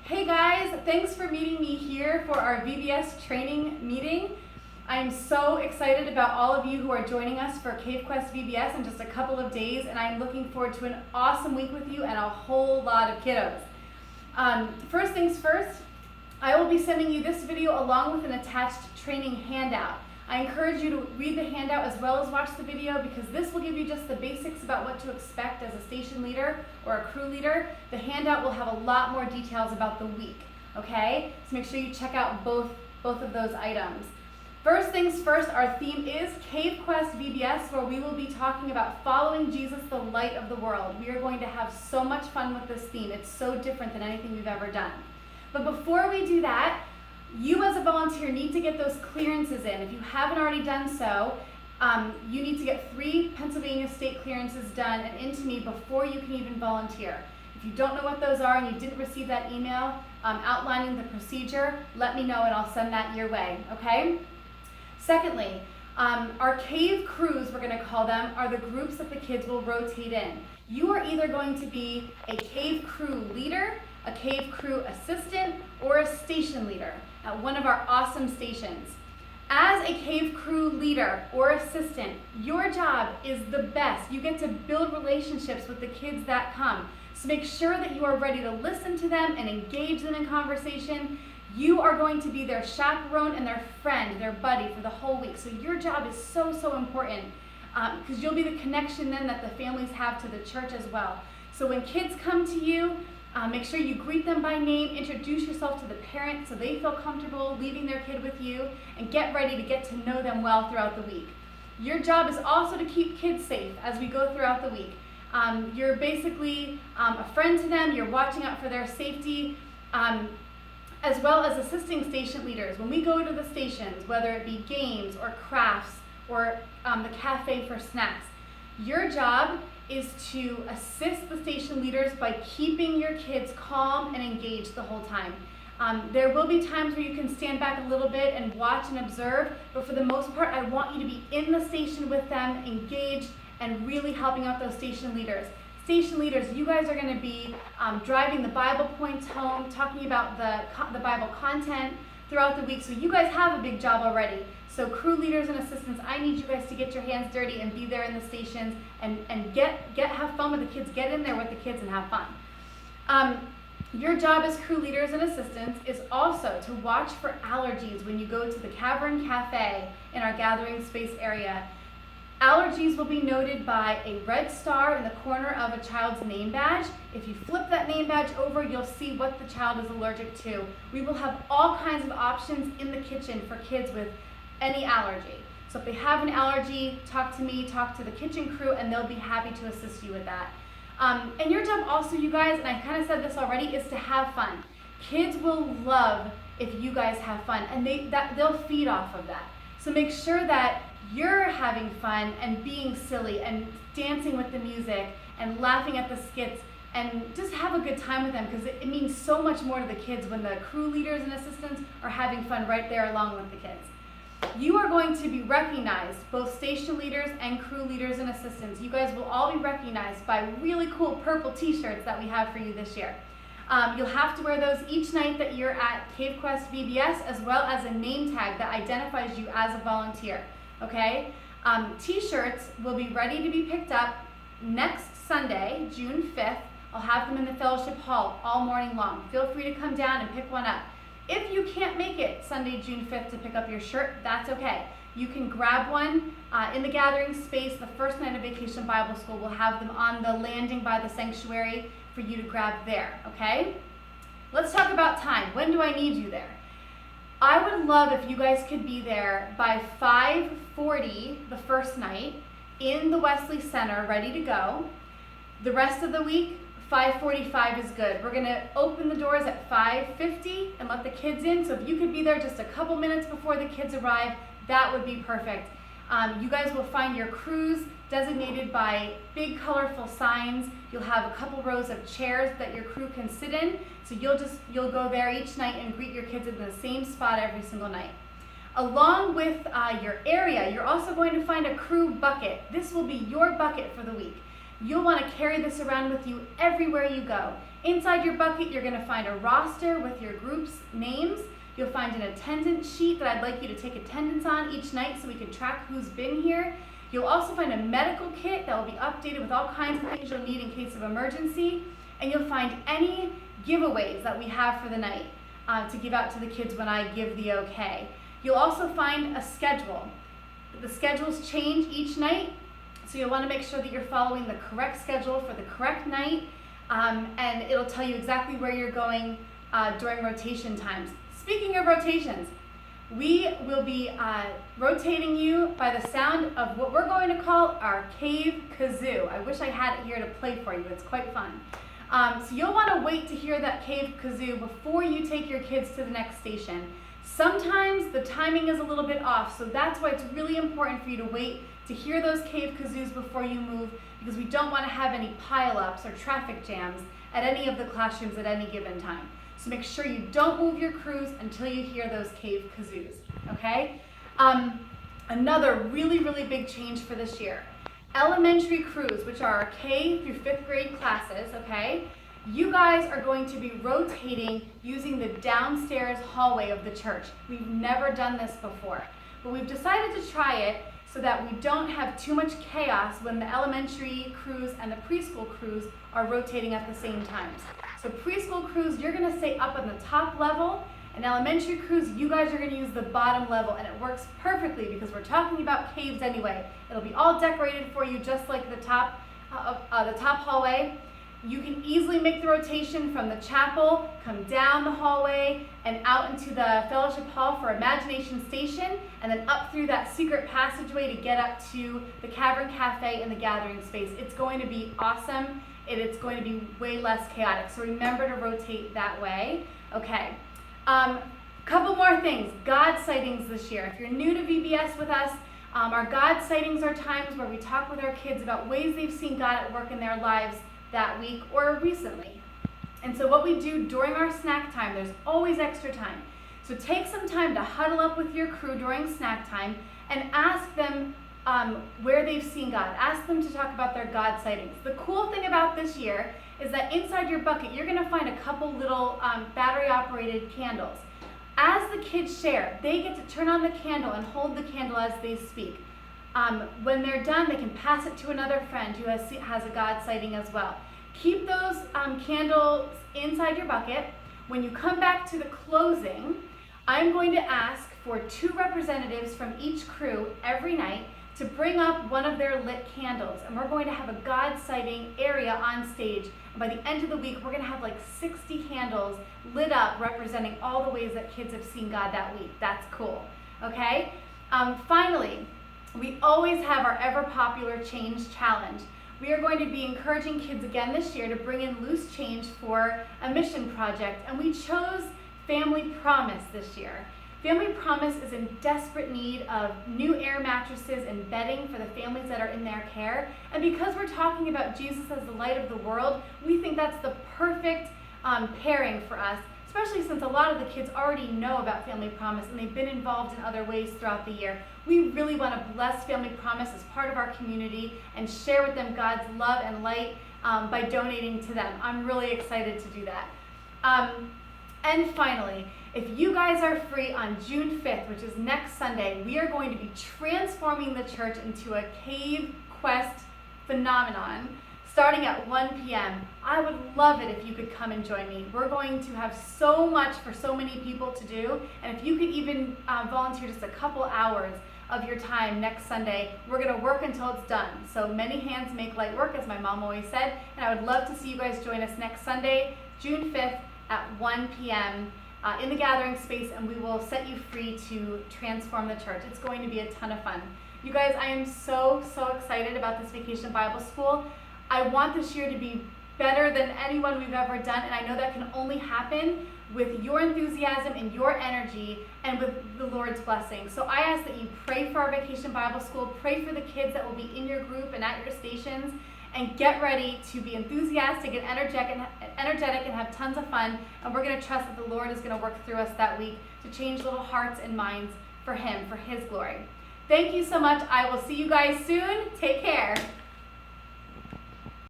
Hey guys, thanks for meeting me here for our VBS training meeting. I am so excited about all of you who are joining us for Cave Quest VBS in just a couple of days, and I'm looking forward to an awesome week with you and a whole lot of kiddos. First things first, I will be sending you this video along with an attached training handout. I encourage you to read the handout as well as watch the video because this will give you just the basics about what to expect as a station leader or a crew leader. The handout will have a lot more details about the week, okay? So make sure you check out both of those items. First things first, our theme is Cave Quest VBS, where we will be talking about following Jesus, the light of the world. We are going to have so much fun with this theme. It's so different than anything we've ever done. But before we do that, you as a volunteer need to get those clearances in. If you haven't already done so, you need to get 3 Pennsylvania state clearances done and into me before you can even volunteer. If you don't know what those are and you didn't receive that email outlining the procedure, let me know and I'll send that your way, okay? Secondly, our cave crews, we're going to call them, are the groups that the kids will rotate in. You are either going to be a cave crew leader, a cave crew assistant, or a station leader at one of our awesome stations. As a cave crew leader or assistant, your job is the best. You get to build relationships with the kids that come. So make sure that you are ready to listen to them and engage them in conversation. You are going to be their chaperone and their friend, their buddy for the whole week. So your job is so important because you'll be the connection then that the families have to the church as well. So when kids come to you, make sure you greet them by name, introduce yourself to the parent so they feel comfortable leaving their kid with you, and get ready to get to know them well throughout the week. Your job is also to keep kids safe as we go throughout the week. You're basically a friend to them, you're watching out for their safety, as well as assisting station leaders. When we go to the stations, whether it be games or crafts or the cafe for snacks, your job is to assist the station leaders by keeping your kids calm and engaged the whole time. There will be times where you can stand back a little bit and watch and observe, but for the most part, I want you to be in the station with them, engaged, and really helping out those station leaders. Station leaders, you guys are going to be driving the Bible points home, talking about the Bible content throughout the week, so you guys have a big job already. So crew leaders and assistants, I need you guys to get your hands dirty and be there in the stations and have fun with the kids. Get in there with the kids and have fun. Your job as crew leaders and assistants is also to watch for allergies when you go to the Cavern Cafe in our gathering space area. Allergies will be noted by a red star in the corner of a child's name badge. If you flip that name badge over, you'll see what the child is allergic to. We will have all kinds of options in the kitchen for kids with any allergy. So if they have an allergy, talk to me, talk to the kitchen crew, and they'll be happy to assist you with that. And your job also, you guys, and I kind of said this already, is to have fun. Kids will love if you guys have fun, and they'll feed off of that. So make sure that you're having fun and being silly and dancing with the music and laughing at the skits and just have a good time with them because it means so much more to the kids when the crew leaders and assistants are having fun right there along with the kids. You are going to be recognized, both station leaders and crew leaders and assistants. You guys will all be recognized by really cool purple t-shirts that we have for you this year. You'll have to wear those each night that you're at Cave Quest VBS, as well as a name tag that identifies you as a volunteer. Okay? T-shirts will be ready to be picked up next Sunday, June 5th. I'll have them in the fellowship hall all morning long. Feel free to come down and pick one up. If you can't make it Sunday, June 5th to pick up your shirt, that's okay. You can grab one in the gathering space. The first night of Vacation Bible School, we'll have them on the landing by the sanctuary for you to grab there, okay? Let's talk about time. When do I need you there? I would love if you guys could be there by 5:40 the first night in the Wesley Center, ready to go. The rest of the week, 5:45 is good. We're gonna open the doors at 5:50 and let the kids in. So if you could be there just a couple minutes before the kids arrive, that would be perfect. You guys will find your crews designated by big colorful signs. You'll have a couple rows of chairs that your crew can sit in. So you'll go there each night and greet your kids in the same spot every single night. Along with your area, you're also going to find a crew bucket. This will be your bucket for the week. You'll want to carry this around with you everywhere you go. Inside your bucket, you're gonna find a roster with your group's names. You'll find an attendance sheet that I'd like you to take attendance on each night so we can track who's been here. You'll also find a medical kit that will be updated with all kinds of things you'll need in case of emergency. And you'll find any giveaways that we have for the night to give out to the kids when I give the okay. You'll also find a schedule. The schedules change each night, so you'll want to make sure that you're following the correct schedule for the correct night, and it'll tell you exactly where you're going during rotation times. Speaking of rotations, we will be rotating you by the sound of what we're going to call our cave kazoo. I wish I had it here to play for you. It's quite fun. So you'll want to wait to hear that cave kazoo before you take your kids to the next station. Sometimes the timing is a little bit off, so that's why it's really important for you to wait to hear those cave kazoos before you move, because we don't want to have any pileups or traffic jams at any of the classrooms at any given time. So make sure you don't move your crews until you hear those cave kazoos, okay? Another really, really big change for this year. Elementary crews, which are our K through 5th grade classes, okay? You guys are going to be rotating using the downstairs hallway of the church. We've never done this before, but we've decided to try it so that we don't have too much chaos when the elementary crews and the preschool crews are rotating at the same times. So preschool crews, you're gonna stay up on the top level, and elementary crews, you guys are gonna use the bottom level, and it works perfectly because we're talking about caves anyway. It'll be all decorated for you just like the top hallway. You can easily make the rotation from the chapel, come down the hallway, and out into the fellowship hall for Imagination Station, and then up through that secret passageway to get up to the Cavern Cafe and the gathering space. It's going to be awesome, and it's going to be way less chaotic. So remember to rotate that way. Okay. Couple more things. God sightings this year. If you're new to VBS with us, our God sightings are times where we talk with our kids about ways they've seen God at work in their lives that week or recently. And so what we do during our snack time, there's always extra time. So take some time to huddle up with your crew during snack time and ask them where they've seen God. Ask them to talk about their God sightings. The cool thing about this year is that inside your bucket, you're gonna find a couple little battery-operated candles. As the kids share, they get to turn on the candle and hold the candle as they speak. When they're done, they can pass it to another friend who has a God sighting as well. Keep those candles inside your bucket. When you come back to the closing, I'm going to ask for 2 representatives from each crew every night to bring up one of their lit candles. And we're going to have a God sighting area on stage. And by the end of the week, we're going to have like 60 candles lit up representing all the ways that kids have seen God that week. That's cool, okay? Finally, we always have our ever popular change challenge. We are going to be encouraging kids again this year to bring in loose change for a mission project, and we chose Family Promise this year. Family Promise is in desperate need of new air mattresses and bedding for the families that are in their care, and because we're talking about Jesus as the light of the world, we think that's the perfect pairing for us, especially since a lot of the kids already know about Family Promise and they've been involved in other ways throughout the year. We really want to bless Family Promise as part of our community and share with them God's love and light by donating to them. I'm really excited to do that. And finally, if you guys are free on June 5th, which is next Sunday, we are going to be transforming the church into a cave quest phenomenon starting at 1 p.m. I would love it if you could come and join me. We're going to have so much for so many people to do, and if you could even volunteer just a couple hours of your time next Sunday, we're going to work until it's done. So many hands make light work, as my mom always said, and I would love to see you guys join us next Sunday, June 5th at 1 p.m. In the gathering space, and we will set you free to transform the church. It's going to be a ton of fun. You guys, I am so excited about this Vacation Bible School. I want this year to be better than anyone we've ever done, and I know that can only happen with your enthusiasm and your energy and with the Lord's blessing. So I ask that you pray for our Vacation Bible School, pray for the kids that will be in your group and at your stations, and get ready to be enthusiastic and energetic and have tons of fun. And we're going to trust that the Lord is going to work through us that week to change little hearts and minds for Him, for His glory. Thank you so much. I will see you guys soon. Take care.